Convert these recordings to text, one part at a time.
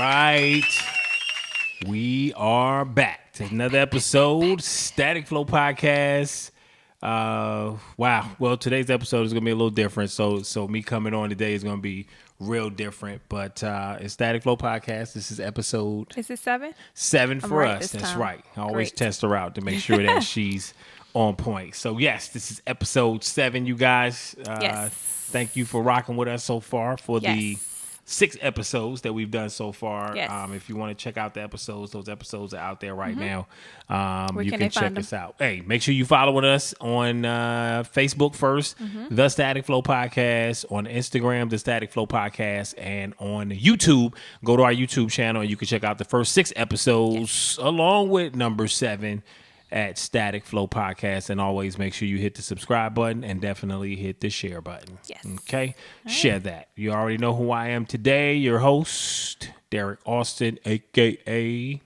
right. We are back to another episode, Static Flow Podcast. Wow. Well, today's episode is going to be a little different. So me coming on today is going to be real different. But it's Static Flow Podcast. This is episode... Is it 7? 7 for right us. That's time. right. I always Great. test her out to make sure that she's on point. So, yes, this is episode 7, you guys. Yes. Thank you for rocking with us so far for the Yes. 6 episodes that we've done so far. Yes. If you want to check out the episodes, those episodes are out there right now. Where You can can they check find us out. Hey, make sure you following us on Facebook first, The Static Flow Podcast, on Instagram, The Static Flow Podcast, and on YouTube. Go to our YouTube channel and you can check out the first 6 episodes along with number 7 at Static Flow Podcast. And always make sure you hit the subscribe button and definitely hit the share button. Yes. Okay? Share that. You already know who I am today. Your host, Derek Austin, a.k.a.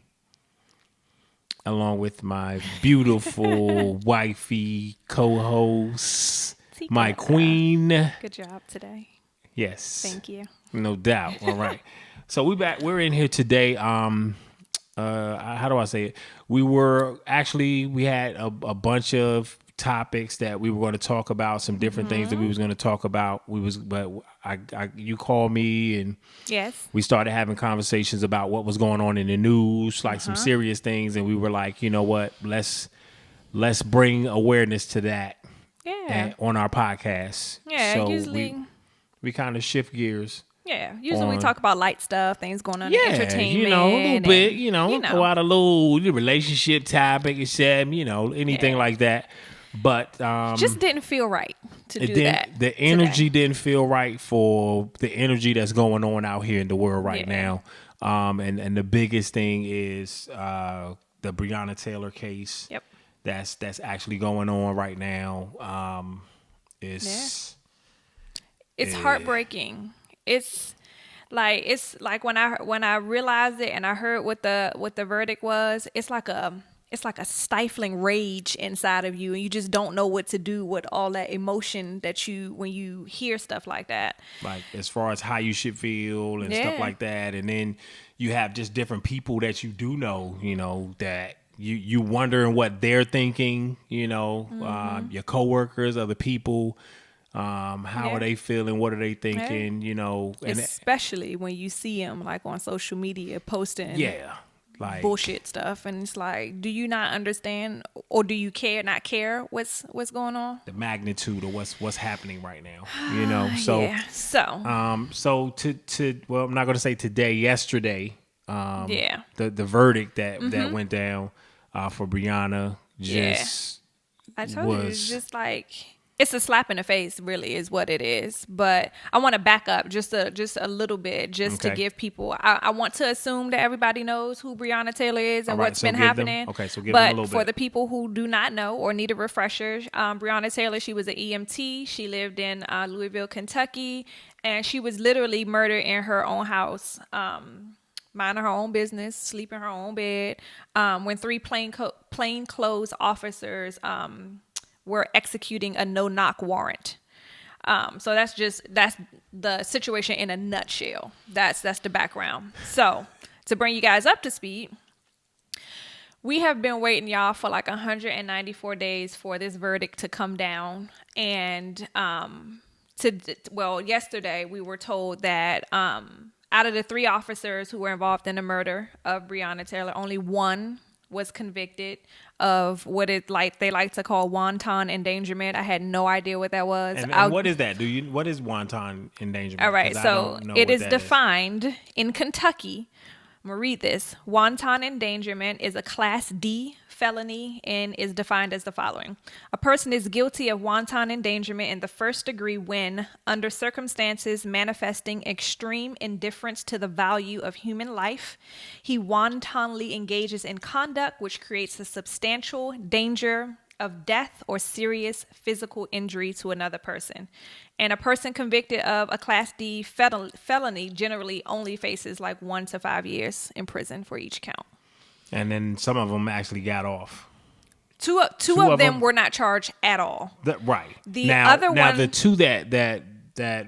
along with my beautiful wifey co-host, my queen. Good job today. Yes. Thank you. No doubt. All right. So we're in here today. How do I say it? We had a bunch of topics that we were going to talk about, some different things that we was going to talk about. You called me and Yes. we started having conversations about what was going on in the news, like some serious things, and we were like, you know what, let's bring awareness to that on our podcast. Yeah, so usually. we kind of shift gears. Yeah, usually we talk about light stuff, things going on in Yeah, entertainment. a little bit, go out a little relationship topic and shit, anything like that. But just didn't feel right to do that. The energy didn't feel right for the energy that's going on out here in the world right now. And the biggest thing is the Breonna Taylor case. Yep. That's actually going on right now. It's heartbreaking. It's like when I realized it and I heard what the verdict was, it's like a stifling rage inside of you, and you just don't know what to do with all that emotion that when you hear stuff like that. Like as far as how you should feel and stuff like that, and then you have just different people that you do know, that you wondering what they're thinking, your coworkers, other people. How are they feeling? What are they thinking? And especially when you see them like on social media posting like bullshit stuff, and it's like, do you not understand, or do you not care what's going on? The magnitude of what's happening right now, So well, I'm not going to say today, yesterday, the verdict that went down for Breonna I told you, it's just like, it's a slap in the face, really, is what it is. But I want to back up just a little bit, to give people. I want to assume that everybody knows who Breonna Taylor is and what's been happening. So give them a but little bit. For the people who do not know or need a refresher, Breonna Taylor, she was an EMT. She lived in Louisville, Kentucky, and she was literally murdered in her own house. Minding her own business, sleeping in her own bed, when 3 plainclothes officers were executing a no-knock warrant. So that's the situation in a nutshell. That's the background. So to bring you guys up to speed, we have been waiting, y'all, for like 194 days for this verdict to come down. And yesterday we were told that out of the 3 officers who were involved in the murder of Breonna Taylor, only 1 was convicted of what they like to call wanton endangerment. I had no idea what that was. And what is that? What is wanton endangerment? All right, so it is defined in Kentucky. I'm going to read this. Wanton endangerment is a Class D felony and is defined as the following. A person is guilty of wanton endangerment in the first degree when, under circumstances manifesting extreme indifference to the value of human life, he wantonly engages in conduct which creates a substantial danger of death or serious physical injury to another person. And a person convicted of a Class D felony generally only faces like 1 to 5 years in prison for each count. And then some of them actually got off. Two of them were not charged at all. Right. The other one, the 2 that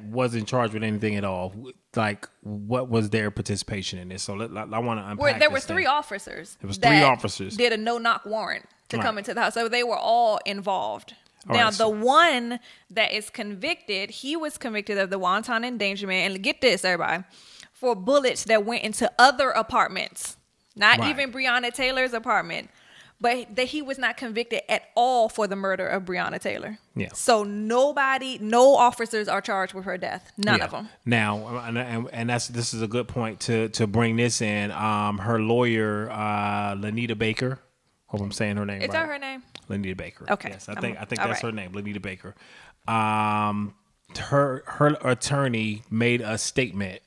wasn't charged with anything at all, like what was their participation in this? So I want to unpack. There were three officers. There was three officers did a no-knock warrant to come into the house, so they were all involved. All now, right, the one that is convicted, he was convicted of the wanton endangerment, and get this, everybody, for bullets that went into other apartments, not even Breonna Taylor's apartment. But that he was not convicted at all for the murder of Breonna Taylor. Yeah. So no officers are charged with her death. None of them. Now, and this is a good point to bring this in. Her lawyer, Lanita Baker. Hope I'm saying her name right. Is that her name? Lanita Baker. Okay. Yes, I think that's her name, Lanita Baker. Her attorney made a statement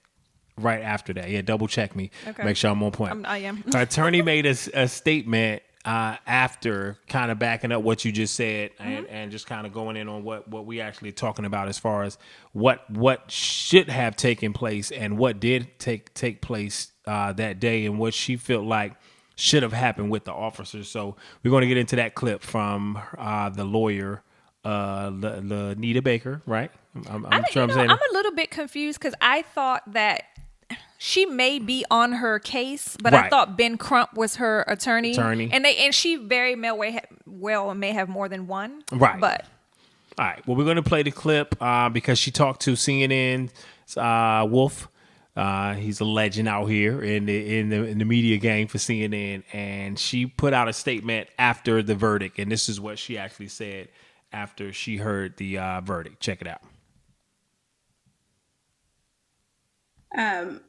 right after that. Yeah, double check me. Okay. Make sure I'm on point. I am. Her attorney made a statement after kind of backing up what you just said and just kind of going in on what we actually talking about as far as what should have taken place and what did take place that day and what she felt like should have happened with the officers. So we're going to get into that clip from the lawyer, Lanita Baker, right? I'm a little bit confused because I thought that she may be on her case, but I thought Ben Crump was her attorney. And she very well may have more than one. Right. But all right. Well, we're going to play the clip because she talked to CNN's Wolf. He's a legend out here in the media game for CNN, and she put out a statement after the verdict, and this is what she actually said after she heard the verdict. Check it out.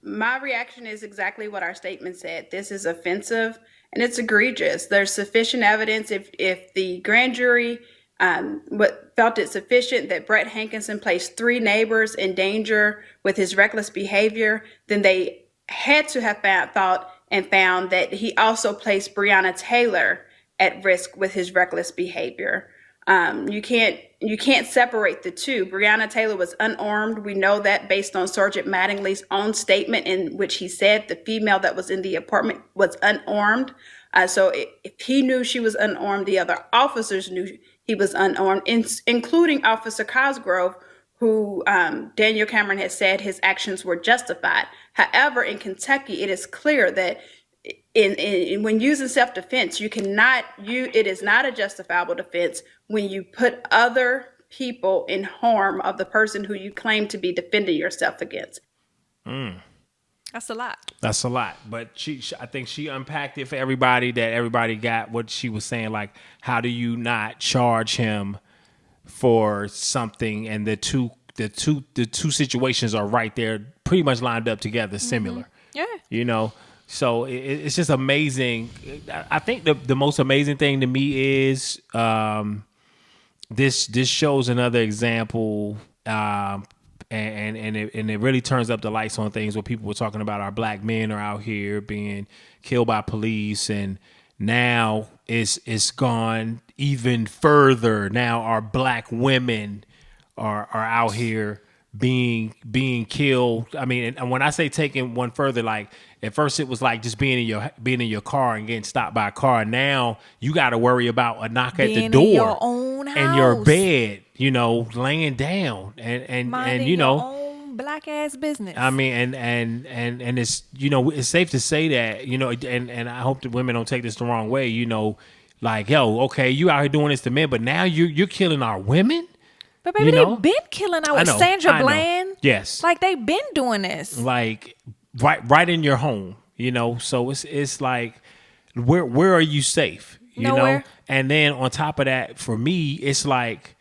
My reaction is exactly what our statement said. This is offensive and it's egregious. There's sufficient evidence if the grand jury felt it sufficient that Brett Hankinson placed 3 neighbors in danger with his reckless behavior, then they had to have found that he also placed Breonna Taylor at risk with his reckless behavior. You can't separate the two. Breonna Taylor was unarmed. We know that based on Sergeant Mattingly's own statement in which he said the female that was in the apartment was unarmed. So if he knew she was unarmed, the other officers knew he was unarmed, including Officer Cosgrove, who Daniel Cameron has said his actions were justified. However, in Kentucky, it is clear that when using self-defense, it is not a justifiable defense when you put other people in harm of the person who you claim to be defending yourself against. That's a lot. That's a lot. But I think she unpacked it for everybody, that everybody got what she was saying. Like, how do you not charge him for something? And the two situations are right there, pretty much lined up together, similar. Yeah. You know. So it's just amazing. I think the most amazing thing to me is this shows another example, and it really turns up the lights on things where people were talking about our black men are out here being killed by police, and now it's gone even further. Now our black women are out here being killed. I mean, and when I say taking one further, like at first it was like just being in your car and getting stopped by a car. Now you got to worry about a knock at the door, in your own house, and your bed, laying down and your own black ass business. I mean, and it's it's safe to say that and I hope that women don't take this the wrong way. Like, yo, okay, you out here doing this to men, but now you're killing our women. But baby, they've been killing our Sandra Bland. Yes, like they've been doing this. Like right in your home. So it's like, where are you safe? Nowhere. And then on top of that, for me, it's like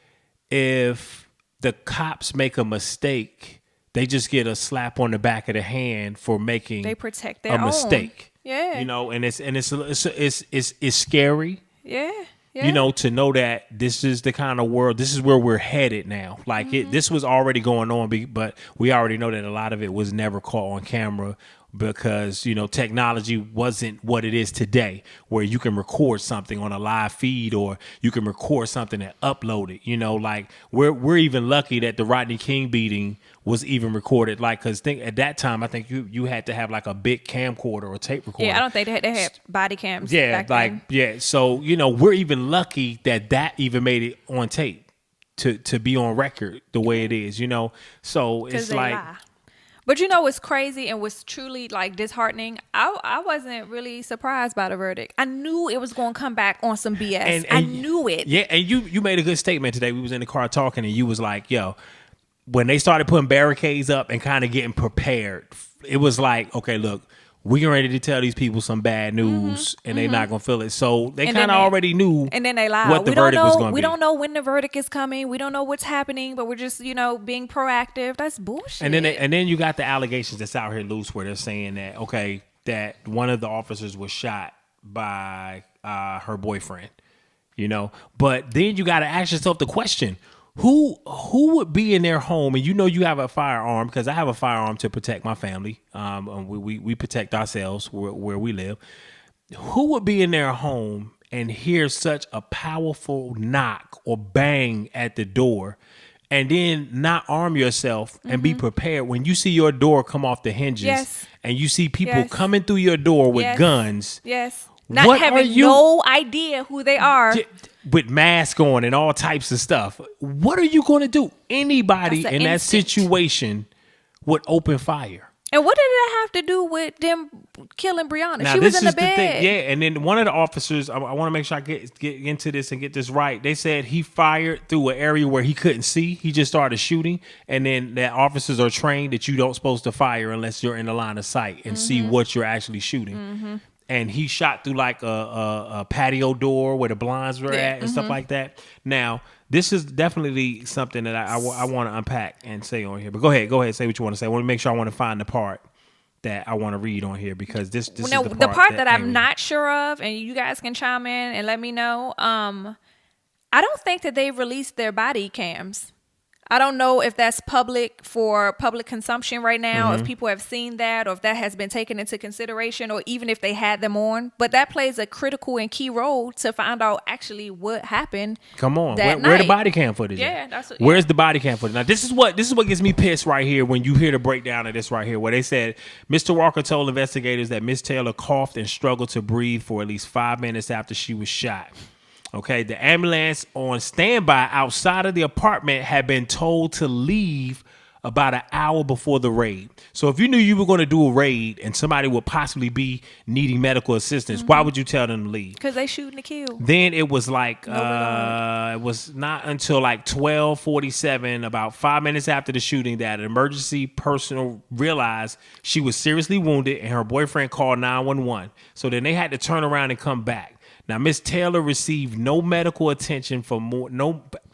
if the cops make a mistake, they just get a slap on the back of the hand for making they protect their a mistake. Yeah. And it's scary. Yeah. Yeah. To know that this is the kind of world, this is where we're headed now. Like this was already going on, but we already know that a lot of it was never caught on camera because, technology wasn't what it is today, where you can record something on a live feed or you can record something and upload it. Like we're even lucky that the Rodney King beating was even recorded. Like, because at that time, I think you had to have like a big camcorder or tape recorder. Yeah, I don't think they had body cams. Yeah, back then. So we're even lucky that even made it on tape to be on record the way it is. So it's like. Lie. But you know what's crazy and what's truly like disheartening? I wasn't really surprised by the verdict. I knew it was going to come back on some BS. And I knew it. Yeah, and you made a good statement today. We was in the car talking, and you was like, "Yo," when they started putting barricades up and kind of getting prepared, it was like, "Okay, look, we're ready to tell these people some bad news, and they're not gonna feel it." So they kind of already knew. And then they lied. What the verdict was going to be. We don't know when the verdict is coming. We don't know what's happening, but we're just being proactive. That's bullshit. And then you got the allegations that's out here loose where they're saying that that one of the officers was shot by her boyfriend, But then you got to ask yourself the question: Who would be in their home? And you have a firearm, because I have a firearm to protect my family. We protect ourselves where we live. Who would be in their home and hear such a powerful knock or bang at the door, and then not arm yourself and be prepared when you see your door come off the hinges and you see people coming through your door with guns? Yes. Not having no idea who they are. With masks on and all types of stuff. What are you going to do? Anybody in that situation would open fire. And what did that have to do with them killing Breonna? Now, she was in the bed. And then one of the officers, I want to make sure I get into this and get this right. They said he fired through an area where he couldn't see. He just started shooting. And then that officers are trained that you don't supposed to fire unless you're in the line of sight and see what you're actually shooting. And he shot through like a patio door where the blinds were at and stuff like that. Now, this is definitely something that I want to unpack and say on here. But go ahead, say what you want to say. I want to make sure I want to find the part that I want to read on here, because this is the part that I'm not sure of, and you guys can chime in and let me know. I don't think that they've released their body cams. I don't know if that's for public consumption right now, if people have seen that, or if that has been taken into consideration, or even if they had them on. But that plays a critical and key role to find out actually what happened. Come on, where the body cam footage? Yeah, where's the body cam footage? Now, this is what gets me pissed right here when you hear the breakdown of this right here, where they said Mr. Walker told investigators that Miss Taylor coughed and struggled to breathe for at least 5 minutes after she was shot. Okay, the ambulance on standby outside of the apartment had been told to leave about an hour before the raid. So if you knew you were going to do a raid and somebody would possibly be needing medical assistance, why would you tell them to leave? Because they shooting to kill. Then it was like, it was not until like 12:47, about 5 minutes after the shooting, that an emergency personnel realized she was seriously wounded and her boyfriend called 911. So then they had to turn around and come back. Now, Miss Taylor received no medical attention for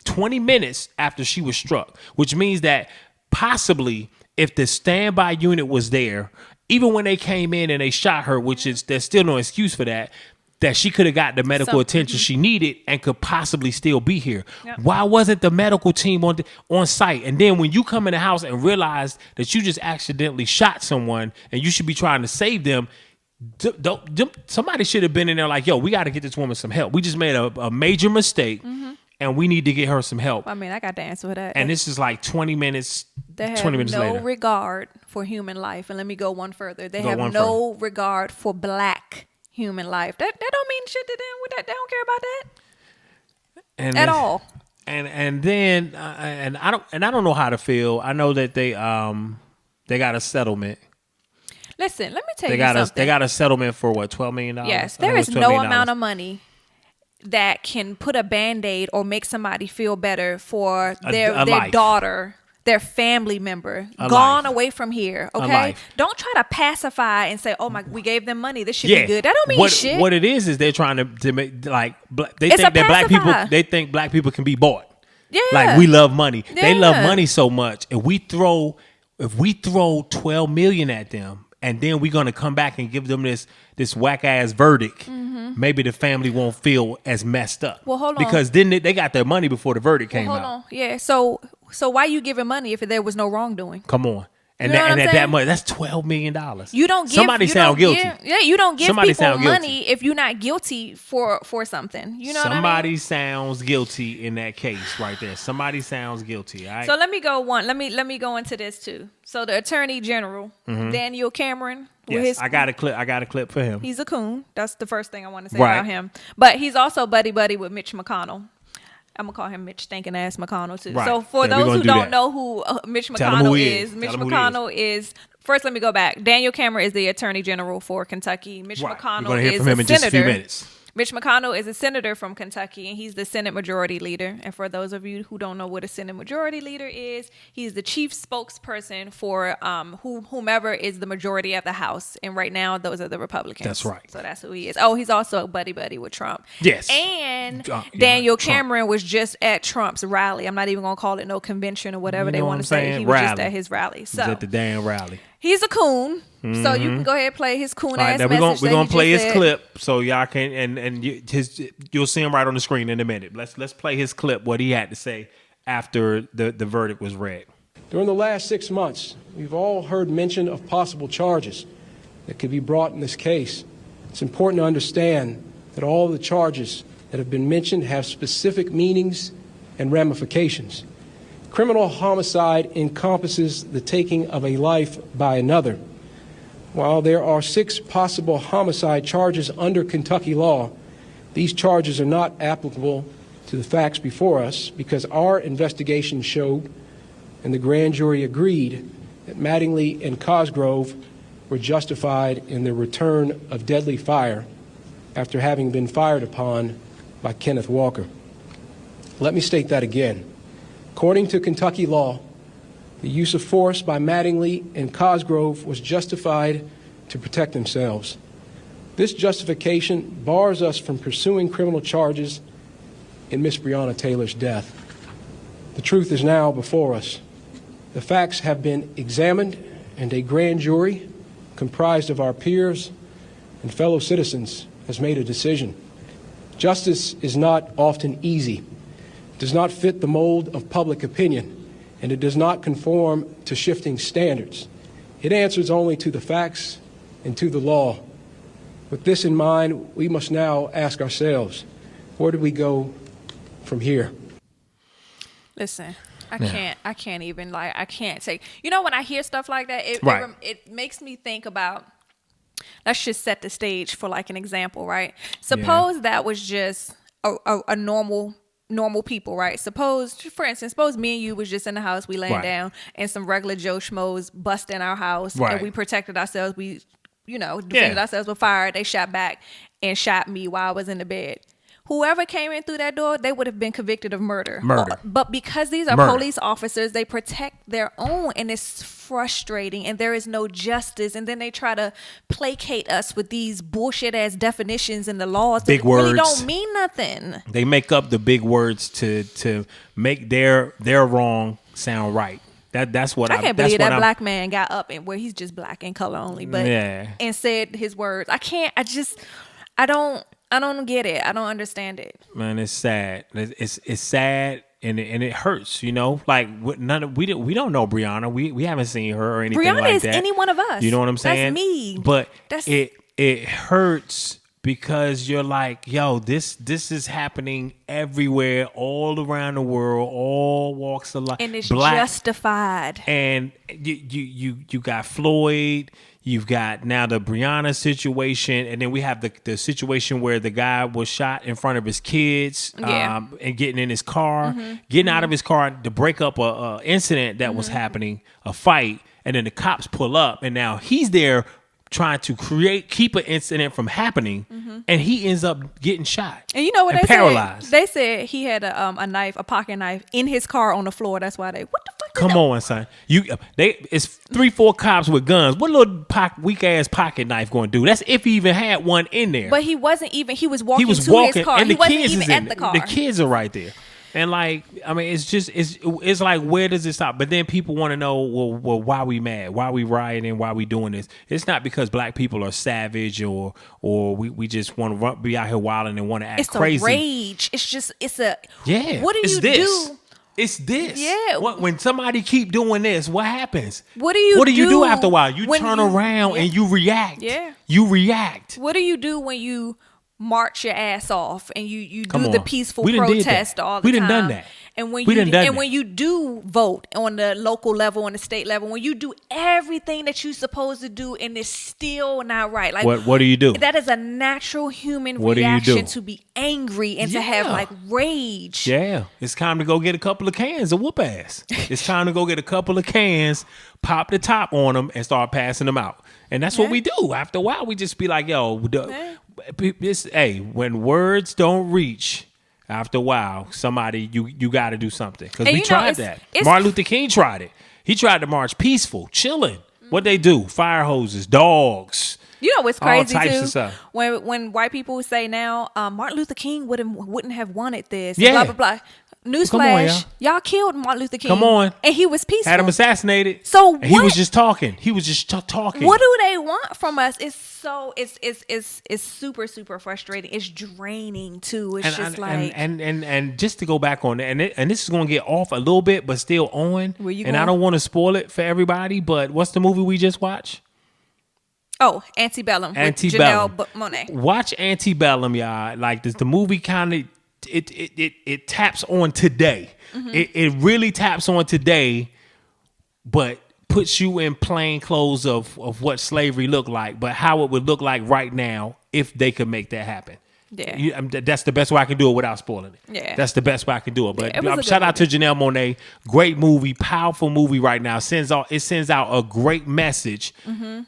20 minutes after she was struck, which means that possibly if the standby unit was there, even when they came in and they shot her, there's still no excuse for that she could have got the medical attention she needed and could possibly still be here. Yep. Why wasn't the medical team on site? And then when you come in the house and realize that you just accidentally shot someone and you should be trying to save them, somebody should have been in there like, yo, we got to get this woman some help. We just made a major mistake, and we need to get her some help. I mean, I got the answer for that. And this is like 20 minutes. They have 20 minutes no later. regard for human life. And let me go one further. They have no regard for black human life. That don't mean shit to them. They don't care about that at all. And then I don't know how to feel. I know that they got a settlement. Listen, let me tell you something. They got a settlement for what, $12 million? Yes, there is no amount of money that can put a Band-Aid or make somebody feel better for their daughter, their family member, gone away from here. Okay, don't try to pacify and say, "Oh my, we gave them money. This should be good." That don't mean shit. What it is they're trying to make they think that black people. They think black people can be bought. Yeah, like we love money. Yeah. They love money so much, and if we throw $12 million at them, and then we're going to come back and give them this whack ass verdict, maybe the family won't feel as messed up. Well, hold on. Because then they got their money before the verdict came out. Hold on. Yeah. So why you giving money if there was no wrongdoing? Come on. And that money, that's $12 million. You don't give somebody sound guilty. You don't give people money if you're not guilty for something. You know what I mean? Somebody sounds guilty in that case right there. Somebody sounds guilty. All right? So let me go into this too. So the Attorney General, Daniel Cameron. Yes, I got a clip for him. He's a coon. That's the first thing I want to say about him. But he's also buddy with Mitch McConnell. I'm gonna call him Mitch stinking ass McConnell too. Right. So for Yeah, we those gonna who do don't that. know who Mitch Tell 'em who McConnell he is, is. Mitch Tell 'em who he McConnell is. First, let me go back. Daniel Cameron is the Attorney General for Kentucky. Mitch Right. We're McConnell gonna hear is from him a in just a few senator. minutes. Mitch McConnell is a senator from Kentucky, and he's the Senate Majority Leader. And for those of you who don't know what a Senate Majority Leader is, he's the chief spokesperson for whomever is the majority of the House. And right now, those are the Republicans. That's right. So that's who he is. Oh, he's also a buddy with Trump. Yes. And Yeah, Daniel Trump. Cameron was just at Trump's rally. I'm not even going to call it no convention or whatever You they know want what to I'm say. saying? He was just Rally. at his rally. He's So at the damn rally. he's a coon. So you can go ahead and play his coon All right, ass now message. we're gonna play his said. clip so y'all can you'll see him right on the screen in a minute. Let's play his clip, what he had to say after the verdict was read. During the last 6 months, we've all heard mention of possible charges that could be brought in this case. It's important to understand that all the charges that have been mentioned have specific meanings and ramifications. Criminal homicide encompasses the taking of a life by another. While there are 6 possible homicide charges under Kentucky law, these charges are not applicable to the facts before us because our investigation showed and the grand jury agreed that Mattingly and Cosgrove were justified in the return of deadly fire after having been fired upon by Kenneth Walker. Let me state that again. According to Kentucky law, the use of force by Mattingly and Cosgrove was justified to protect themselves. This justification bars us from pursuing criminal charges in Miss Breonna Taylor's death. The truth is now before us. The facts have been examined, and a grand jury comprised of our peers and fellow citizens has made a decision. Justice is not often easy. It does not fit the mold of public opinion, and it does not conform to shifting standards. It answers only to the facts and to the law. With this in mind, we must now ask ourselves, where do we go from here? Listen, I can't even I can't say. You know, when I hear stuff like that, it makes me think about. Let's just set the stage for like an example, right? Suppose that was just a normal people, right? Suppose, for instance, me and you was just in the house, we laying down, and some regular Joe schmoes bust in our house, and we protected ourselves. We, defended ourselves with fire. They shot back and shot me while I was in the bed. Whoever came in through that door, they would have been convicted of murder. But because these are police officers, they protect their own, and it's frustrating, and there is no justice. And then they try to placate us with these bullshit ass definitions in the laws that really don't mean nothing. They make up the big words to make their wrong sound right. That's what I can't believe that black man got up and where he's just black in color only, but and said his words. I don't get it. I don't understand it. Man, it's sad. It's sad and it hurts. We don't know Breonna. We haven't seen her or anything Breonna like is that. Any one of us. You know what I'm saying? That's me. But it hurts because you're like, yo, this is happening everywhere, all around the world, all walks of life, and it's justified. And you got Floyd. You've got now the Breonna situation, and then we have the situation where the guy was shot in front of his kids, and getting in his car, getting out of his car to break up a incident that was happening, a fight, and then the cops pull up, and now he's there trying to keep an incident from happening, and he ends up getting shot. And you know what they paralyzed. said? They said he had a pocket knife in his car on the floor. That's why what the fuck? Come on, son. It's 3-4 cops with guns. What little weak ass pocket knife going to do? That's if he even had one in there. But he wasn't even. He was walking to his car. And he the wasn't kids even at the car. The kids are right there. And it's like, where does it stop? But then people want to know, well, why we mad? Why we rioting? Why we doing this? It's not because black people are savage or we just want to be out here wilding and want to act crazy. It's a rage. It's a yeah. What do you do? It's this. Yeah. When somebody keep doing this, what happens? What do you do after a while? You turn around and you react. Yeah. You react. What do you do when you march your ass off and you Come do the on. peaceful We done did protest that. all the We time. done done that. And when We you done done and that. when you do vote on the local level and the state level, when you do everything that you're supposed to do and it's still not right. Like What do you do? that is a natural human What do you do? reaction to be angry and to have Yeah. like rage. Yeah, it's time to go get a couple of cans of whoop ass. It's time to go get a couple of cans, pop the top on them, and start passing them out. And that's what we do. After a while, we just be like, yo, when words don't reach, after a while, somebody, you got to do something. Because we tried that. Martin Luther King tried it. He tried to march peaceful, chilling. What they do? Fire hoses, dogs. You know what's all crazy types too? of stuff. When white people say now, Martin Luther King wouldn't have wanted this. Yeah. Blah blah blah. Newsflash, y'all killed Martin Luther King. Come on. And he was peaceful. Had him assassinated. So and he was just talking. He was just talking. What do they want from us? It's super super frustrating. It's draining too. It's and just to go back on it, and this is going to get off a little bit, but still on. Where you and going? I don't want to spoil it for everybody, but what's the movie we just watched? Oh, Antebellum. Antebellum. With Janelle Monáe. Watch Antebellum, y'all. Like this, the movie kind of it taps on today. Mm-hmm. It really taps on today, but puts you in plain clothes of what slavery looked like, but how it would look like right now if they could make that happen. Yeah. That's the best way I can do it without spoiling it. Yeah. That's the best way I can do it. But Yeah, it was a shout good out to Janelle Monáe. Great movie, powerful movie right now. Sends out a great message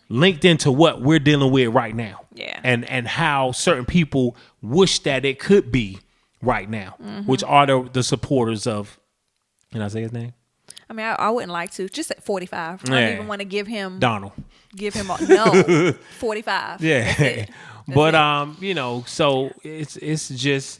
linked into what we're dealing with right now. Yeah. And how certain people wish that it could be right now, which are the supporters of, can I say his name? I mean, I wouldn't like to. Just at 45. I Yeah. don't even want to give him Donald. no 45. Yeah. That's it. But so it's just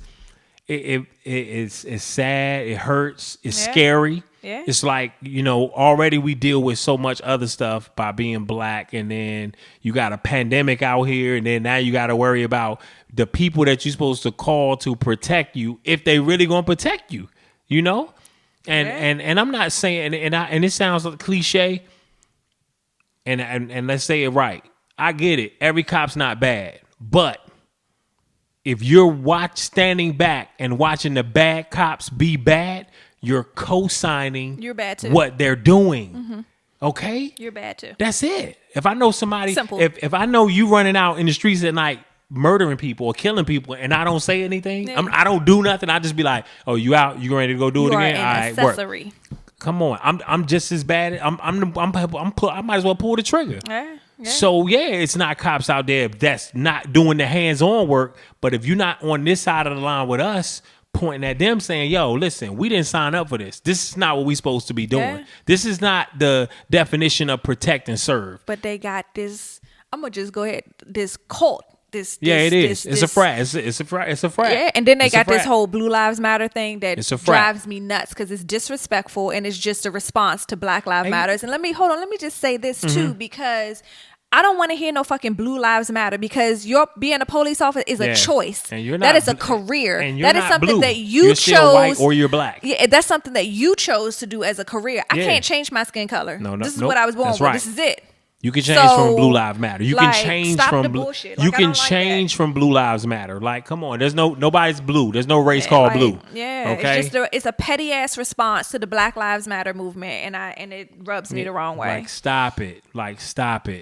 it's sad, it hurts, it's scary. Yeah. It's like, already we deal with so much other stuff by being black, and then you got a pandemic out here, and then now you got to worry about the people that you're supposed to call to protect you, if they really gonna protect you, And I'm not saying, and it sounds like cliche, and let's say it right. I get it. Every cop's not bad, but if you're standing back and watching the bad cops be bad, you're co-signing. You're bad too. What they're doing. Okay, You're bad too. that's it. If I know somebody, Simple. if I know you running out in the streets at night murdering people or killing people, and I don't say anything, Yeah. I don't do nothing. I just be like, "Oh, you out? You ready to go do it You are again? an All right, work." accessory. Come on, I'm just as bad. I might as well pull the trigger. Yeah. So it's not cops out there that's not doing the hands-on work. But if you're not on this side of the line with us, pointing at them saying, "Yo, listen, we didn't sign up for this. This is not what we're supposed to be doing. Yeah. This is not the definition of protect and serve." But they got this. I'm gonna just go ahead. This cult. It is. It's a frat. It's a frat. Yeah, and then they It's a got this frat. whole Blue Lives Matter thing that It's a frat. drives me nuts because it's disrespectful and it's just a response to Black Lives Matters. And let me just say this too, because I don't want to hear no fucking Blue Lives Matter, because being a police officer is a choice. And you're that not is a blue. career. And you're That is not something blue. that you You're chose. still white or you're black. Yeah, that's something that you chose to do as a career. I Yeah. can't change my skin color. No, this is nope. what I was born That's with. right. This is it. You can change So, from Blue Lives Matter. You like, can change stop from the blue. bullshit. You Like, I can don't like change that. from Blue Lives Matter. Like, come on. Nobody's blue. There's no race called Like, blue. Yeah, Okay. it's a petty ass response to the Black Lives Matter movement, and it rubs me the wrong way. Like, stop it.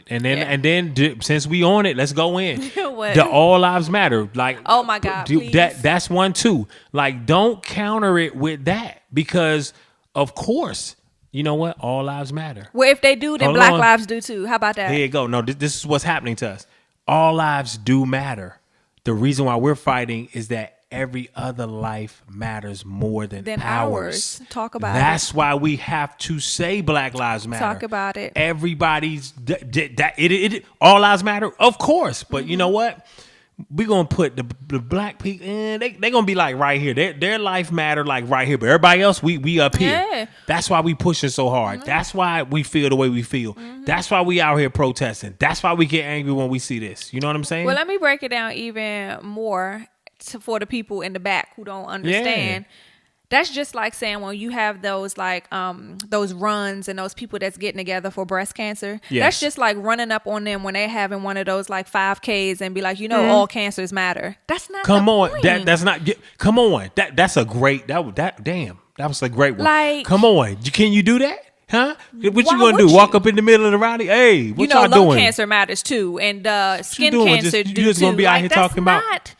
And then Yeah. since we on it, let's go in. What? The All Lives Matter. Like, Oh my God, please. that's one too. Like, don't counter it with that, because of course, you know what? All lives matter. Well, if they do, then Hold Black on. lives do too. How about that? Here you go. No, this is what's happening to us. All lives do matter. The reason why we're fighting is that every other life matters more than ours. Talk about That's why we have to say Black Lives Matter. Talk about it. Everybody's all lives matter, of course. But you know what? We're gonna put the black people in. They're gonna be like right here. Their life matter like right here. But everybody else, we up here. Yeah. That's why we pushing so hard. That's why we feel the way we feel. That's why we out here protesting. That's why we get angry when we see this. You know what I'm saying? Well, let me break it down even more for the people in the back who don't understand. That's just like saying when you have those like those runs and those people that's getting together for breast cancer. Yes. That's just like running up on them when they're having one of those like 5Ks and be like, all cancers matter. That's not. Come the on, point. that's not. Come on, that's a great. Damn, that was a great one. Like, come on, can you do that? Huh? What you Why gonna would do? you? Walk up in the middle of the rally? Hey, what y'all lung doing? cancer matters too, and skin doing? cancer You do just too. gonna be out Like, here that's talking about- not-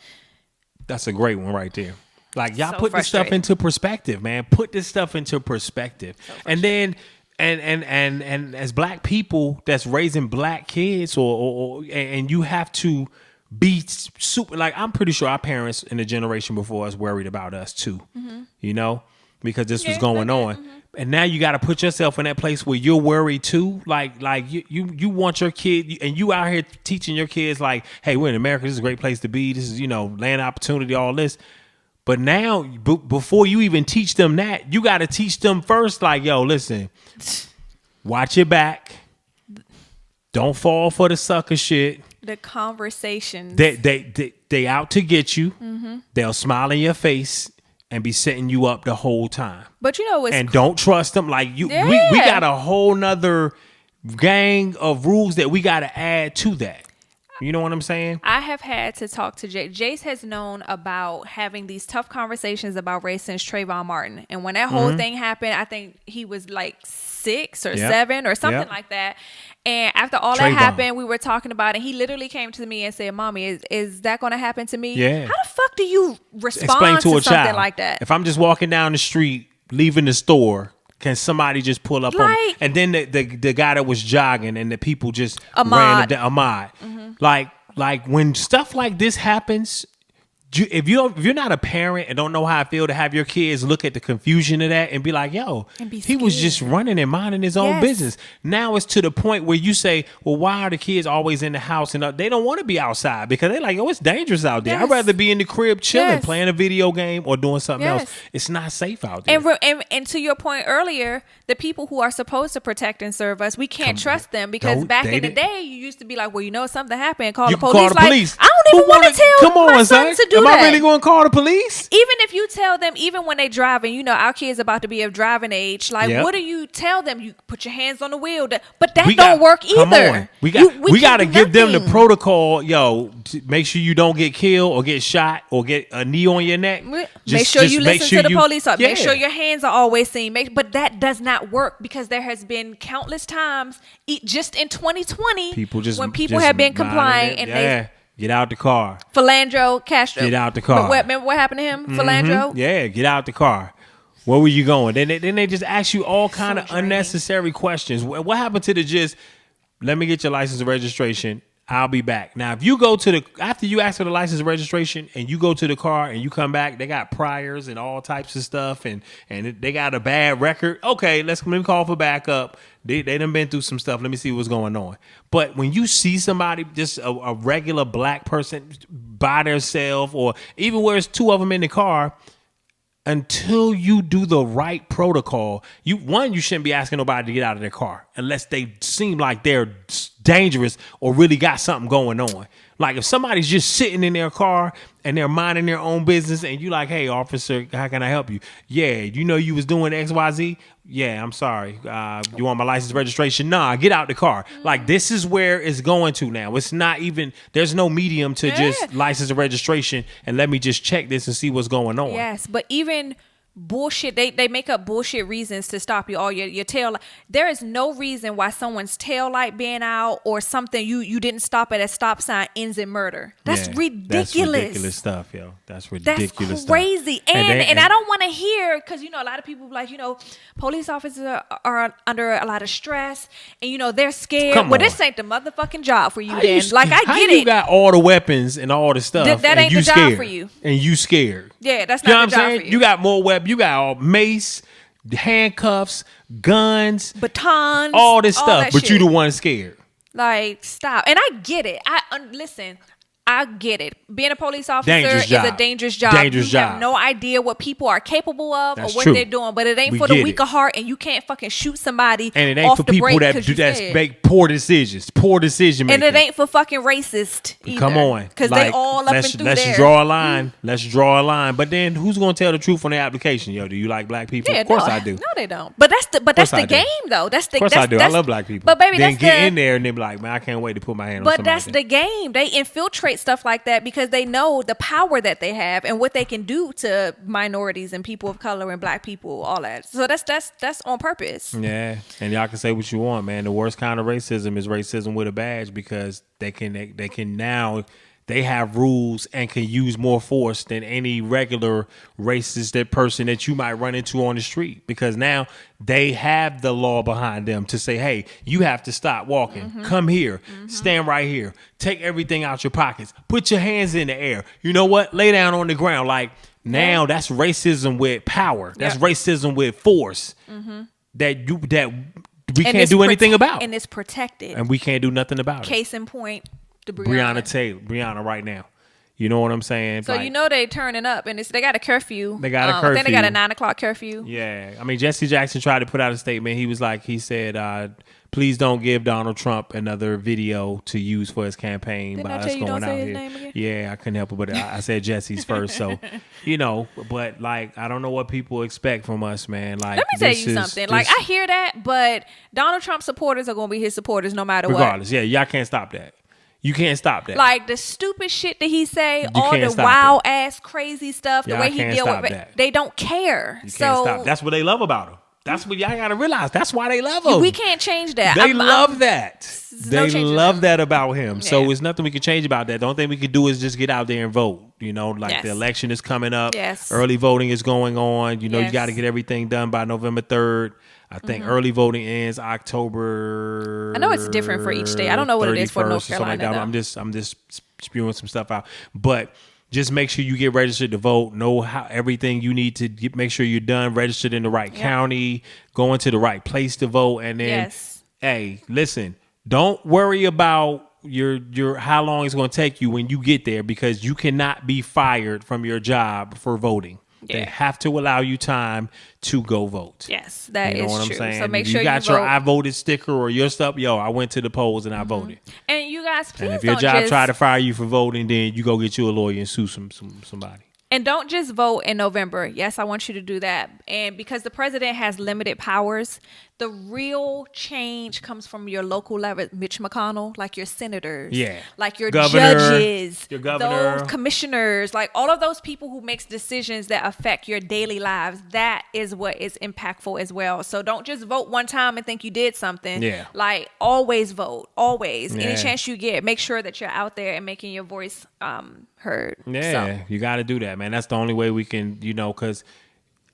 That's a great one right there. Like y'all So put this stuff frustrating. into perspective, man. Put this stuff into perspective, and then and as black people that's raising black kids, and you have to be super. Like I'm pretty sure our parents in the generation before us worried about us too. You know, because this was going on. And now you got to put yourself in that place where you're worried too. Like you want your kid, and you out here teaching your kids like, hey, we're in America. This is a great place to be. This is, land opportunity, all this. But now, before you even teach them that, you got to teach them first. Like, yo, listen, watch your back. Don't fall for the sucker shit. The conversations. They out to get you. They'll smile in your face and be setting you up the whole time. But and don't trust them. Like we got a whole nother gang of rules that we got to add to that. You know what I'm saying? I have had to talk to Jace. Jace has known about having these tough conversations about race since Trayvon Martin. And when that whole thing happened, I think he was like 6 or 7 or something like that. And after all that happened, we were talking about it. He literally came to me and said, Mommy, is that going to happen to me? Yeah. How the fuck do you respond Explain to a something child like that? If I'm just walking down the street, leaving the store, can somebody just pull up on me? And then the guy that was jogging and the people just ran him down. Ahmad. Like when stuff like this happens, if you're not a parent and don't know how I feel to have your kids look at the confusion of that and be like, yo, he was just running and minding his own business. Now it's to the point where you say, well, why are the kids always in the house and they don't want to be outside because they're like, oh, it's dangerous out there. I'd rather be in the crib chilling, playing a video game or doing something else. It's not safe out there. And to your point earlier, the people who are supposed to protect and serve us, we can't trust them because back in the day, you used to be like, well, something happened, call the police. Call the police. I don't even want to tell my son to do Am that. I really going to call the police? Even if you tell them, even when they driving, our kids about to be of driving age. Like, what do you tell them? You put your hands on the wheel. But that don't work either. Come on. We got to give them the protocol. Yo, make sure you don't get killed or get shot or get a knee on your neck. Make sure you listen to the police. Make sure your hands are always seen. But that does not work because there has been countless times, just in 2020, when people have been complying and they get out the car. Philandro Castro. Get out the car. Remember what happened to him? Philandro? Yeah, get out the car. Where were you going? Then they just ask you all kind of unnecessary questions. What happened to the just, let me get your license and registration. I'll be back. Now, if you go to after you ask for the license and registration and you go to the car and you come back, they got priors and all types of stuff and they got a bad record. Okay, let me call for backup. They done been through some stuff. Let me see what's going on. But when you see somebody, just a regular black person by themselves, or even where it's 2 of them in the car, until you do the right protocol, you shouldn't be asking nobody to get out of their car unless they seem like they're dangerous or really got something going on. Like if somebody's just sitting in their car and they're minding their own business and you like, hey, officer, how can I help you? Yeah, you was doing XYZ? Yeah, I'm sorry. You want my license registration? Nah, get out the car. Like this is where it's going to now. It's not even, there's no medium to just license and registration and let me just check this and see what's going on. Yes, but even bullshit, they make up bullshit reasons to stop you. Or your tail light. There is no reason why someone's tail light being out or something you didn't stop at a stop sign ends in murder. That's ridiculous. That's ridiculous stuff, yo. That's ridiculous. That's crazy. Stuff. And I don't want to hear, because a lot of people be like, police officers are under a lot of stress and they're scared. Well, this ain't the motherfucking job for you. I get it. You got all the weapons and all the stuff. That ain't the job for you. And you scared. Yeah, that's not the job for you. You got more weapons. You got all mace, handcuffs, guns, batons, all this stuff, but you the one scared. Like, stop. And I get it. Listen, I get it. Being a police officer Dangerous is job. a dangerous job. Dangerous you job. have no idea what people are capable of That's or what true. they're doing, but it ain't We for the get weak it. of heart, and you can't fucking shoot somebody And it ain't off for the people break that 'cause do you that scared. make poor decisions, poor decision And making. it ain't for fucking racist either. Come on, because like, they all up and let's through let's there. draw a line. Let's draw a line. But then, who's gonna tell the truth on the application? Yo, do you like black people? Yeah, Of course no, I do. No, they don't. But that's the course I do. game though. That's the Of course that's, I do. I that's- love black people. But baby, then that's get the in there and they be like, man, I can't wait to put my hand on But somebody. that's the game. They infiltrate stuff like that because they know the power that they have and what they can do to minorities and people of color and black people, all that. So that's on purpose. Yeah, and y'all can say what you want, man. The worst kind of racism is racism with a badge because they can now they have rules and can use more force than any regular racist person that you might run into on the street because now they have the law behind them to say, hey, you have to stop walking. Come here. Stand right here. Take everything out your pockets. Put your hands in the air. You know what? Lay down on the ground. Like now that's racism with power. That's racism with force that we can't do anything about. And it's protected. And we can't do nothing about it. Case in point, the Breonna Breonna right now. You know what I'm saying? So like, you know they turning up, and they got a curfew. They got a I think they got a curfew. 9:00 curfew. Yeah. I mean, Jesse Jackson tried to put out a statement. He said, please don't give Donald Trump another video to use for his campaign. Didn't by I us tell you going don't say out his here. name again? Yeah, I couldn't help it, but I said Jesse's first. So, but like, I don't know what people expect from us, man. Like, Let me tell you something. Like, I hear that, but Donald Trump supporters are going to be his supporters no matter regardless. Yeah, y'all can't stop that. You can't stop that. Like the stupid shit that he say, all can't the stop wild ass crazy stuff, the Y'all way he can't deal stop with that. they don't care. You So can't stop. That's what they love about him. That's what y'all gotta realize. That's why they love him. we can't change that. They love that. no They changing love them. that about him. So Yeah. it's nothing we can change about that. The only thing we can do is just get out there and vote. You know, like Yes. the election is coming up. Yes. Early voting is going on. You know, you Yes. got to get everything done by November 3rd. I think early voting ends October. I know it's different for each state. I don't know what it is for 31st North or something like Carolina, that. I'm just spewing some stuff out. But just make sure you get registered to vote. Know how everything you need to make sure you're done, registered in the right county, going to the right place to vote, and then Yes. hey, listen, don't worry about your how long it's going to take you when you get there because you cannot be fired from your job for voting. They Yeah. have to allow you time to go vote. Yes, that You know is what true. I'm saying? So make If sure you got you your vote. I voted sticker or your stuff. Yo, I went to the polls and I voted. And you guys, please And if your don't job just, try to fire you for voting, then you go get you a lawyer and sue somebody. And don't just vote in November. Yes, I want you to do that. And because the president has limited powers, the real change comes from your local level, Mitch McConnell, like your senators, Yeah. like your Governor, judges, your governor. those commissioners, like all of those people who makes decisions that affect your daily lives. That is what is impactful as well. So don't just vote one time and think you did something. Yeah. Like always vote, always. Yeah. Any chance you get, make sure that you're out there and making your voice heard. Yeah, So. you got to do that, man. That's the only way we can, because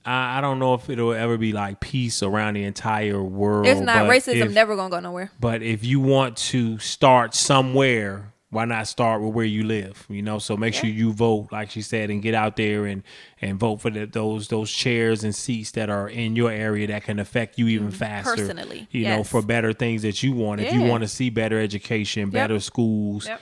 I don't know if it'll ever be like peace around the entire world. It's not. but Racism if- never gonna go nowhere. But if you want to start somewhere, why not start with where you live? So make sure you vote, like she said, and get out there and vote for those chairs and seats that are in your area that can affect you even faster. Personally, you know, yes. for better things that you want. If you Yeah. want to see better education, better schools. Yep.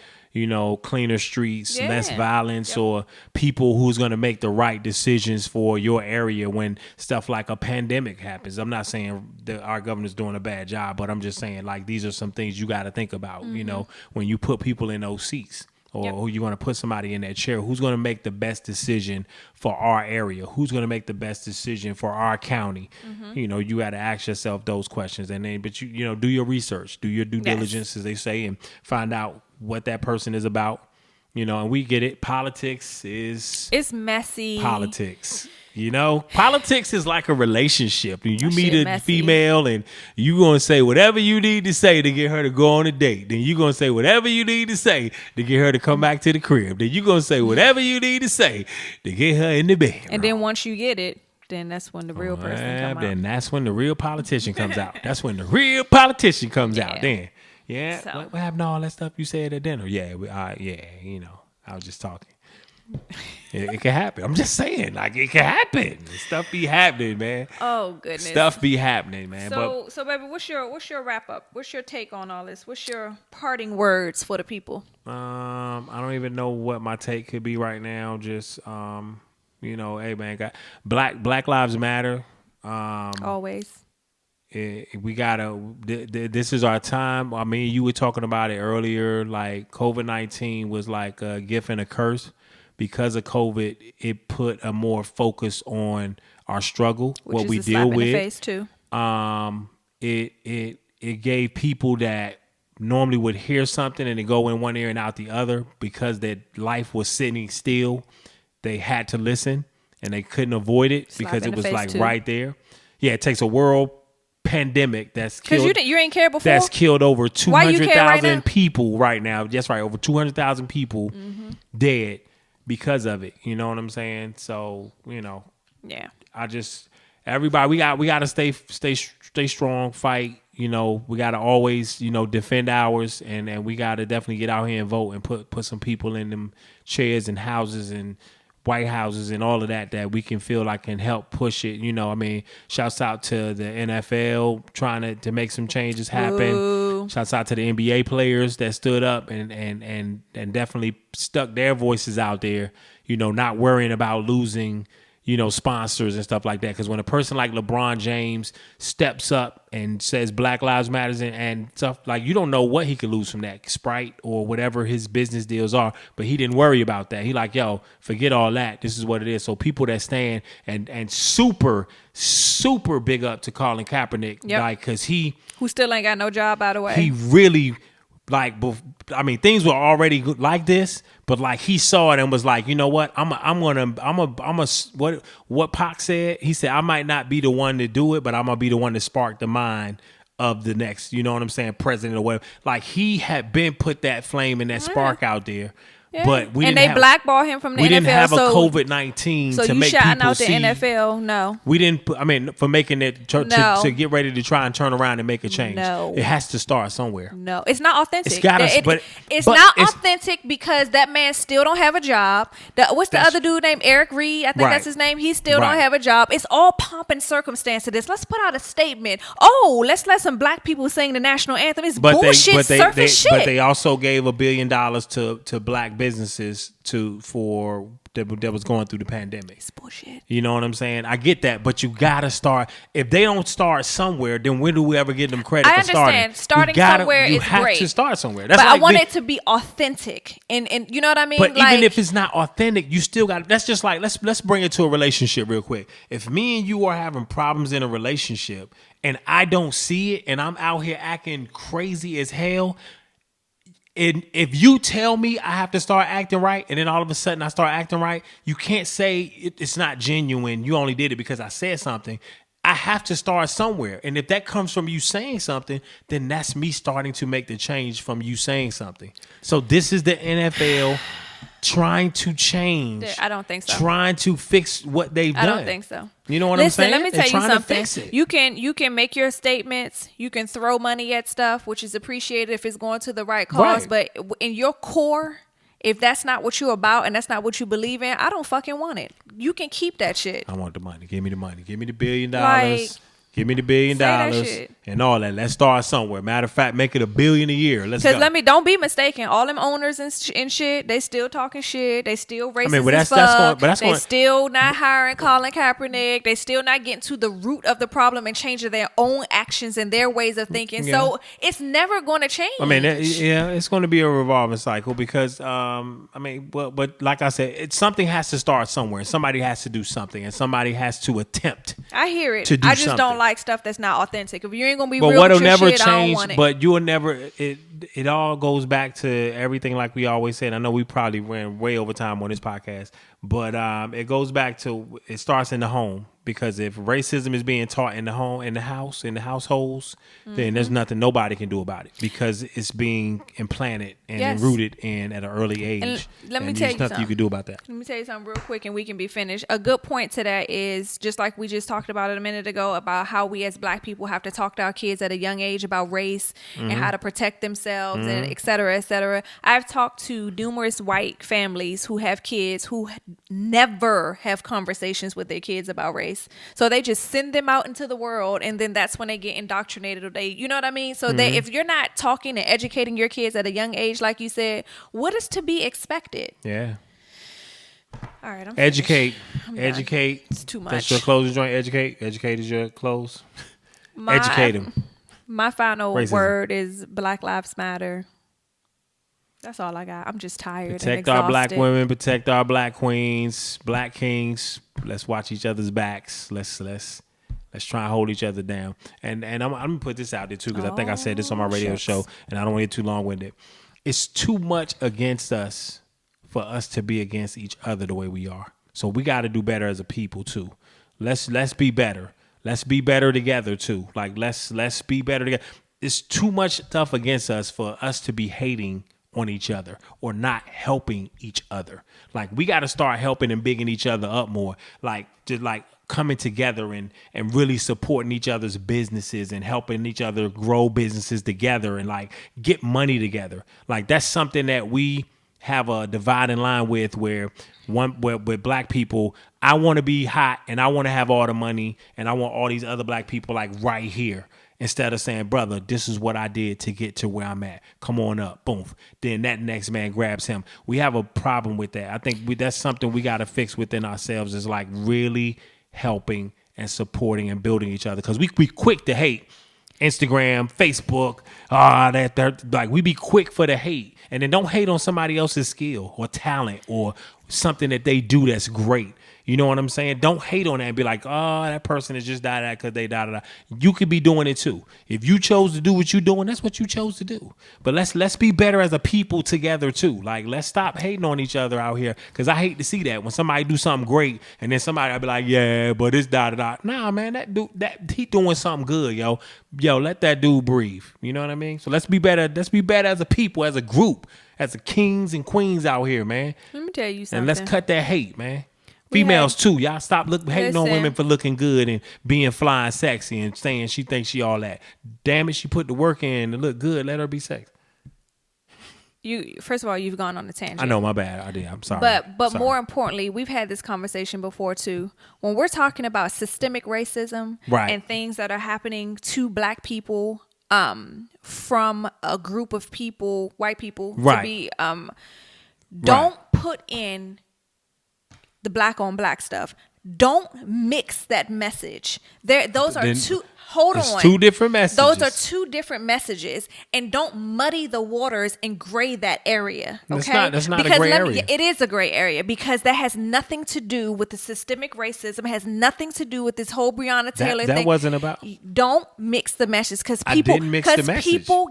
Cleaner streets, less Yeah. violence, or people who's going to make the right decisions for your area when stuff like a pandemic happens. I'm not saying that our governor's doing a bad job, but I'm just saying like these are some things you got to think about, when you put people in those seats. Or who you're going to put somebody in that chair, who's going to make the best decision for our area, who's going to make the best decision for our county. You got to ask yourself those questions, and then, but you do your research, do your due diligence, as they say, and find out what that person is about. And we get it. Politics is It's messy. politics. Politics is like a relationship. You That meet shit a messy. female and you going to say whatever you need to say to get her to go on a date. Then you going to say whatever you need to say to get her to come back to the crib. Then you going to say whatever you need to say to get her in the bed. And then once you get it, then that's when the real person come out. Then that's when the real politician comes out. That's when the real politician comes out. Yeah. Then, yeah. So. What happened to all that stuff you said at dinner? Yeah, I was just talking. It can happen. I'm just saying, like, it can happen. Stuff be happening, man. Oh goodness. Stuff be happening, man. So baby, what's your wrap up? What's your take on all this? What's your parting words for the people? I don't even know what my take could be right now. Just hey man, Black Lives Matter. Always. We gotta. This is our time. I mean, you were talking about it earlier. Like COVID-19 was like a gift and a curse. Because of COVID, it put a more focus on our struggle, what we deal with. In the face too. It gave people that normally would hear something and it go in one ear and out the other because their life was sitting still. They had to listen and they couldn't avoid it because it was like too. Right there. Yeah, it takes a world pandemic that's killed. Because you ain't cared before. That's killed over 200,000 right people right now. That's right, over 200,000 people dead because of it. You know what I'm saying? So yeah. Everybody, we got to stay strong, fight. We got to always defend ours, and we got to definitely get out here and vote and put some people in them chairs and houses and White Houses and all of that we can feel like can help push it. Shouts out to the NFL trying to make some changes happen. Ooh. Shouts out to the NBA players that stood up and definitely stuck their voices out there, not worrying about losing, sponsors and stuff like that. Because when a person like LeBron James steps up and says Black Lives Matters and stuff, like, you don't know what he could lose from that, Sprite or whatever his business deals are. But he didn't worry about that. He like, yo, forget all that. This is what it is. So people that stand and super, super big up to Colin Kaepernick, like, because who still ain't got no job, by the way. He really, like, things were already like this, but like he saw it and was like, you know what? What Pac said, he said, I might not be the one to do it, but I'm gonna be the one to spark the mind of the next, you know what I'm saying, president or whatever. Like, he had been put that flame and that spark out there. Yeah. But they blackball him from the NFL. We didn't have a COVID-19 so to you make shouting people out the see. NFL? No, we didn't. For making it to get ready to try and turn around and make a change. No, it has to start somewhere. No, it's not authentic. It's gotta, it's not authentic because that man still don't have a job. What's the other dude named Eric Reed? I think that's his name. He still don't have a job. It's all pomp and circumstance to this. Let's put out a statement. Oh, let's let some black people sing the national anthem. It's bullshit, surface shit. But they also gave $1 billion to black businesses that was going through the pandemic. It's bullshit. You know what I'm saying? I get that, but you gotta start. If they don't start somewhere, then when do we ever give them credit for starting? I understand. Starting somewhere is great. You have to start somewhere. That's but I want it to be authentic, and you know what I mean. But even if it's not authentic, you still got. That's just like let's bring it to a relationship real quick. If me and you are having problems in a relationship, and I don't see it, and I'm out here acting crazy as hell. And if you tell me I have to start acting right, and then all of a sudden I start acting right, you can't say it's not genuine. You only did it because I said something. I have to start somewhere. And if that comes from you saying something, then that's me starting to make the change from you saying something. So this is the NFL trying to change. I don't think so. Trying to fix what they've done. I don't think so. You know what I'm saying? Let me tell you something. You can make your statements. You can throw money at stuff, which is appreciated if it's going to the right cause. Right. But in your core, if that's not what you're about and that's not what you believe in, I don't fucking want it. You can keep that shit. I want the money. Give me the money. Give me the $1 billion. Give me the $1 billion and all that. Let's start somewhere. Matter of fact, make it $1 billion a year. Let's go. Because don't be mistaken. All them owners and shit, they still talking shit. They still racist as fuck. They still not hiring Colin Kaepernick. They still not getting to the root of the problem and changing their own actions and their ways of thinking. Yeah. So it's never going to change. It's going to be a revolving cycle because, but like I said, something has to start somewhere. Somebody has to do something, and somebody has to attempt. I hear it. I just don't like stuff that's not authentic. If you ain't gonna be real what'll with your never shit, change, I don't want it. But you'll never. It all goes back to everything like we always said. I know we probably ran way over time on this podcast, but it goes back to it starts in the home. Because if racism is being taught in the home, in the households, then there's nothing nobody can do about it because it's being implanted and rooted in at an early age. And let me tell you something you can do about that. Let me tell you something real quick, and we can be finished. A good point to that is just like we just talked about it a minute ago about how we as Black people have to talk to our kids at a young age about race and how to protect themselves themselves and et cetera, et cetera. I've talked to numerous white families who have kids who never have conversations with their kids about race. So they just send them out into the world, and then that's when they get indoctrinated, or they, you know what I mean? So they, if you're not talking and educating your kids at a young age, like you said, what is to be expected? Yeah. All right, I'm Educate. I'm done. Educate. It's too much. That's your closing joint. Educate. Educate is your close. Educate them. My final Racism. word is Black Lives Matter. That's all I got. I'm just tired and Protect exhausted. our black women. Protect our black queens. Black kings. Let's watch each other's backs. Let's try and hold each other down. And I'm gonna put this out there too, because I think I said this on my radio show, and I don't want to get too long winded. It's too much against us for us to be against each other the way we are. So we got to do better as a people too. Let's be better. Let's be better together too. Like let's be better together. It's too much stuff against us for us to be hating on each other or not helping each other. Like we got to start helping and bigging each other up more. Like just like coming together and really supporting each other's businesses and helping each other grow businesses together and like get money together. Like that's something that we have a dividing line with, where with black people, I want to be hot and I want to have all the money and I want all these other black people like right here, instead of saying, brother, this is what I did to get to where I'm at. Come on up. Boom. Then that next man grabs him. We have a problem with that. I think that's something we got to fix within ourselves, is like really helping and supporting and building each other. Because we quick to hate. Instagram, Facebook, like we be quick for the hate, and then don't hate on somebody else's skill or talent or something that they do that's great. You know what I'm saying? Don't hate on that and be like, oh, that person is just that because they da. You could be doing it too. If you chose to do what you're doing, that's what you chose to do. But let's be better as a people together too. Like let's stop hating on each other out here, because I hate to see that when somebody do something great and then somebody I'll be like, yeah, but it's da. Nah, man, that he doing something good, yo. Let that dude breathe. You know what I mean? So let's be better. Let's be better as a people, as a group, as the kings and queens out here, man. Let me tell you something. And let's cut that hate, man. Females too, y'all stop hating on women for looking good and being fly and sexy and saying she thinks she all that. Damn it, she put the work in to look good. Let her be sexy. First of all, you've gone on a tangent. I know, my bad. I did. I'm sorry. But more importantly, we've had this conversation before too. When we're talking about systemic racism, right, and things that are happening to black people, from a group of people, white people, right, to be, don't put in the black on black stuff. Don't mix that message. Those are two. Hold on. Two different messages. Those are two different messages, and don't muddy the waters and gray that area. Okay, that's not a gray area. It is a gray area, because that has nothing to do with the systemic racism. It has nothing to do with this whole Breonna Taylor thing. That wasn't about. Don't mix the messages, because people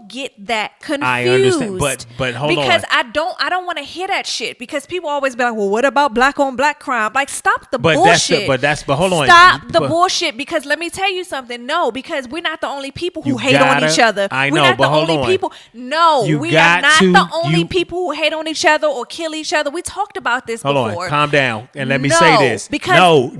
get that confused. I understand, but hold on. Because I don't want to hear that shit, because people always be like, well, what about black on black crime? Like, stop the bullshit. But hold on. Stop the bullshit, because let me tell you something. No, because we're not the only people who hate on each other. I know, we're not but the hold only on. people. No, we are not the only people who hate on each other or kill each other. We talked about this before. Hold on, calm down and let me say this. Because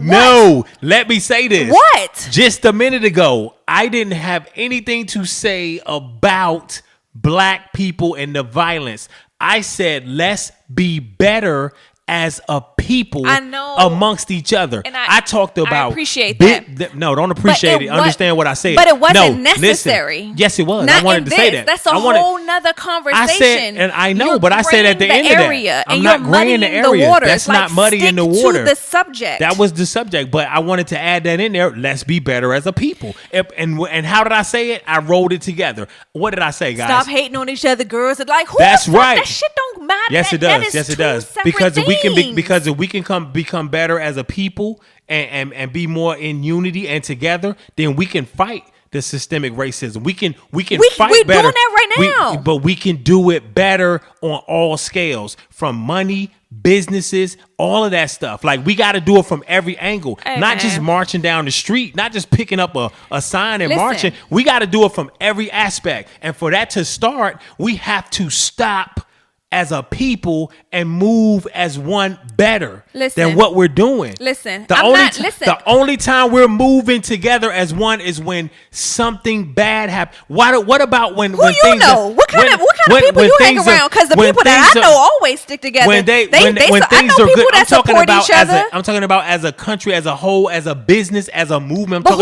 let me say this. What? Just a minute ago, I didn't have anything to say about black people and the violence. I said, let's be better as a people, I know, amongst each other. And I talked about. I appreciate that. No, don't appreciate it. Understand what I said. But it wasn't necessary. Listen. Yes, it was. I wanted to say that. That's a whole nother conversation. I said, and I know, but I said at the end of that, I'm not graying the area. That's not muddying the water. The subject. That was the subject, but I wanted to add that in there. Let's be better as a people. And how did I say it? I rolled it together. What did I say, guys? Stop hating on each other, girls. Like, who? That's right. That shit don't matter. Yes, it does. Yes, it does. Because if we can become better as a people and be more in unity and together, then we can fight the systemic racism. We can fight we're better. Doing that right now. But we can do it better on all scales, from money, businesses, all of that stuff. Like, we got to do it from every angle, not just marching down the street, not just picking up a sign and marching. We got to do it from every aspect. And for that to start, we have to stop as a people and move as one better Listen. than what we're doing. Listen, The only time we're moving together as one is when something bad happens. What about when Who you know? What kind of people you hang around? Because the people that I know always stick together. When things are good, I'm talking about I'm talking about as a country, as a whole, as a business, as a movement. I'm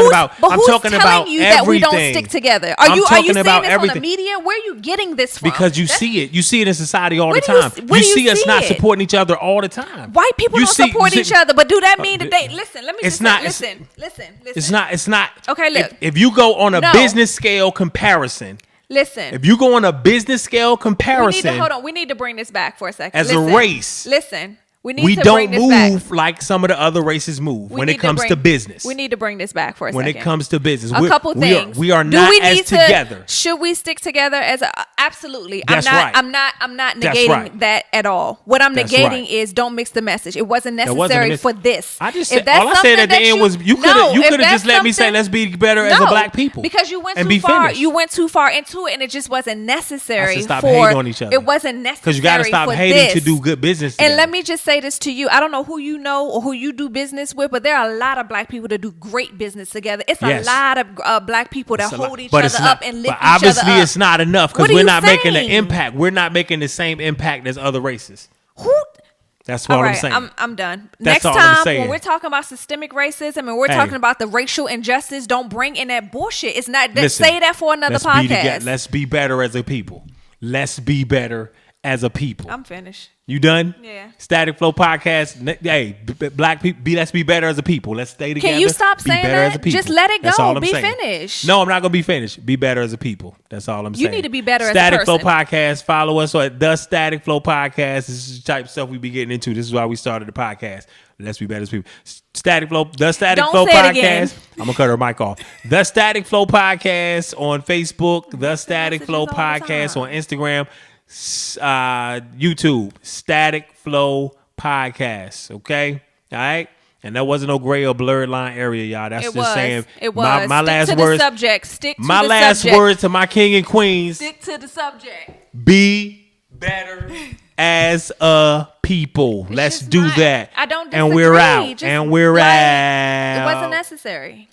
talking about you that we don't stick together? Are you seeing this on the media? Where are you getting this from? Because you see it. You see it in society all the time. You see us not supporting each other all the time. White people don't support each other, but do that mean that they listen? Let me just say, listen. It's not. Okay, look. If you go on a business scale comparison, listen. If you go on a business scale comparison, hold on. We need to bring this back for a second. As a race, listen. We don't move like some of the other races move when it comes to business. We need to bring this back for a second. When it comes to business, a couple things. We are not as together. Should we stick together as absolutely? That's right. I'm not negating that at all. What I'm negating is don't mix the message. It wasn't necessary for this. I just said all I said at the end was you could have just let me say let's be better as a black people. Because you went too far. You went too far into it, and it just wasn't necessary. Stop hating on each other. It wasn't necessary because you got to stop hating to do good business. And let me just say this to you. I don't know who you know or who you do business with, but there are a lot of black people that do great business together. It's a lot of black people that hold each other up and lift each other up. But obviously it's not enough because we're not making the impact. We're not making the same impact as other races. That's what I'm saying. I'm done. Next time when we're talking about systemic racism and we're talking about the racial injustice, don't bring in that bullshit. It's not. Say that for another podcast. Let's be better as a people. Let's be better as a people. I'm finished. You done? Yeah. Static Flow Podcast. Hey, black people, let's be better as a people. Let's stay together. Can you stop saying that? Just let it go. That's all I'm saying. Finished. No, I'm not gonna be finished. Be better as a people. That's all I'm saying. You need to be better as a Static person. Flow Podcast. Follow us at the Static Flow Podcast. This is the type of stuff we be getting into. This is why we started the podcast. Let's be better as people. Static Flow, the Static Flow Podcast. I'm gonna cut her mic off. The Static Flow Podcast on Facebook. The Static Flow Podcast on Instagram. YouTube, Static Flow Podcast. Okay, all right. And that wasn't no gray or blurred line area, y'all. That's saying. It was. My last words. Stick to the subject. My last words to my king and queens. Stick to the subject. Be better as a people. Let's do that. I don't disagree. And we're out. And we're out. It wasn't necessary.